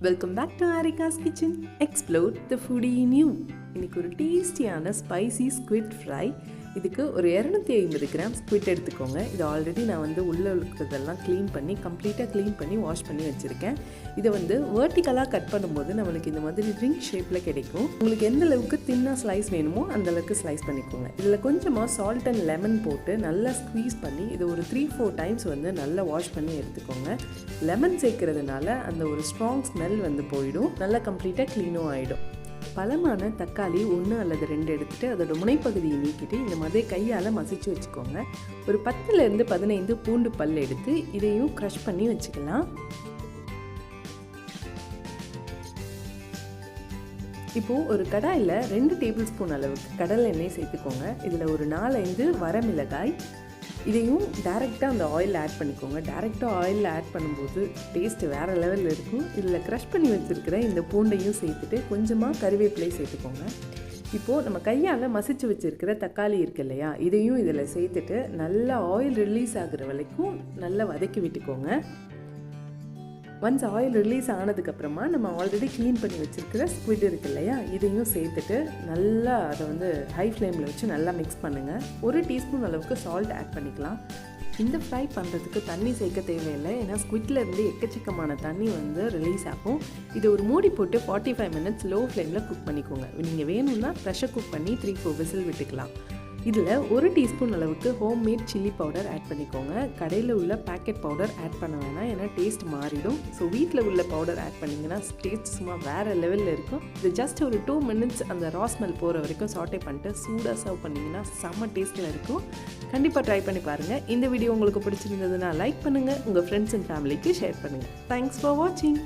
Welcome back to Arika's Kitchen. Explore the foodie in you. இன்னைக்கு ஒரு டேஸ்டியான spicy squid fry. இதுக்கு ஒரு 250 கிராம் ஸ்குவிட் எடுத்துக்கோங்க. இது ஆல்ரெடி நான் உள்ளே இருக்கிறதெல்லாம் கம்ப்ளீட்டாக க்ளீன் பண்ணி வாஷ் பண்ணி வச்சுருக்கேன். இதை வேர்ட்டிக்கலாக கட் பண்ணும்போது நம்மளுக்கு இந்த மாதிரி ரிங் ஷேப்பில் கிடைக்கும். உங்களுக்கு எந்த அளவுக்கு தின்னாக ஸ்லைஸ் வேணுமோ அந்த அளவுக்கு ஸ்லைஸ் பண்ணிக்கோங்க. இதில் கொஞ்சமாக சால்ட் அண்ட் லெமன் போட்டு நல்லா ஸ்க்வீஸ் பண்ணி இதை ஒரு 3-4 டைம்ஸ் நல்லா வாஷ் பண்ணி எடுத்துக்கோங்க. லெமன் சேர்க்கறதுனால அந்த ஒரு ஸ்ட்ராங் ஸ்மெல் போயிடும். நல்லா கம்ப்ளீட்டாக க்ளீனும் ஆகிடும். பழமான தக்காளி 1 அல்லது 2 எடுத்துகிட்டு அதோட முனைப்பகுதியை நீக்கிட்டு இந்த மாதிரி கையால் மசிச்சு வச்சுக்கோங்க. ஒரு 10லேருந்து 15 பூண்டு பல் எடுத்து இதையும் க்ரஷ் பண்ணி வச்சுக்கலாம். இப்போது ஒரு கடாயில் 2 டேபிள் ஸ்பூன் அளவுக்கு கடலை எண்ணெய் சேர்த்துக்கோங்க. இதில் ஒரு 4-5 வரமிளகாய், இதையும் டைரெக்டாக அந்த ஆயில் ஆட் பண்ணிக்கோங்க. டைரெக்டாக ஆயில் ஆட் பண்ணும்போது டேஸ்ட்டு வேறு லெவலில் இருக்கும். இதில் க்ரஷ் பண்ணி வச்சுருக்கிற இந்த பூண்டையும் சேர்த்துட்டு கொஞ்சமாக கறிவேப்பிலை சேர்த்துக்கோங்க. இப்போது நம்ம கையால் மசிச்சு வச்சுருக்கிற தக்காளி இருக்கு இல்லையா, இதையும் இதில் சேர்த்துட்டு நல்லா ஆயில் ரிலீஸ் ஆகிற வரைக்கும் நல்லா வதக்கி விட்டுக்கோங்க. ஒன்ஸ் ஆயில் ரிலீஸ் ஆனதுக்கப்புறமா நம்ம ஆல்ரெடி க்ளீன் பண்ணி வச்சுருக்கிற ஸ்குவிட் இருக்குது இல்லையா, இதையும் சேர்த்துட்டு நல்லா அதை ஹை ஃப்ளேமில் வச்சு நல்லா மிக்ஸ் பண்ணுங்கள். 1 டீஸ்பூன் அளவுக்கு சால்ட் ஆட் பண்ணிக்கலாம். இந்த ஃப்ரை பண்ணுறதுக்கு தண்ணி சேர்க்க தேவையில்லை, ஏன்னா ஸ்குவிட்லேருந்து எக்கச்சக்கமான தண்ணி ரிலீஸ் ஆகும். இதை ஒரு மூடி போட்டு 45 மினிட்ஸ் லோ ஃப்ளேமில் குக் பண்ணிக்கோங்க. நீங்கள் வேணும்னா ப்ரெஷர் குக் பண்ணி 3-4 விசில் விட்டுக்கலாம். இதில் 1 டீஸ்பூன் அளவுக்கு ஹோம்மேட் சில்லி பவுடர் ஆட் பண்ணிக்கோங்க. கடையில் உள்ள பேக்கெட் பவுடர் ஆட் பண்ண வேணாம், ஏன்னா டேஸ்ட் மாறிடும். ஸோ வீட்டில் உள்ள பவுடர் ஆட் பண்ணிங்கன்னா டேஸ்ட் சும்மா வேறு லெவலில் இருக்கும். இது ஜஸ்ட் ஒரு 2 மினிட்ஸ் அந்த ரா ஸ்மெல் போகிற வரைக்கும் சாட்டே பண்ணிட்டு சூடாக சர்வ் பண்ணிங்கன்னா செம்ம டேஸ்ட்டில் இருக்கும். கண்டிப்பாக ட்ரை பண்ணி பாருங்கள். இந்த வீடியோ உங்களுக்கு பிடிச்சிருந்ததுன்னா லைக் பண்ணுங்கள், உங்கள் ஃப்ரெண்ட்ஸ் அண்ட் ஃபேமிலிக்கு ஷேர் பண்ணுங்கள். தேங்க்ஸ் ஃபார் வாட்சிங்.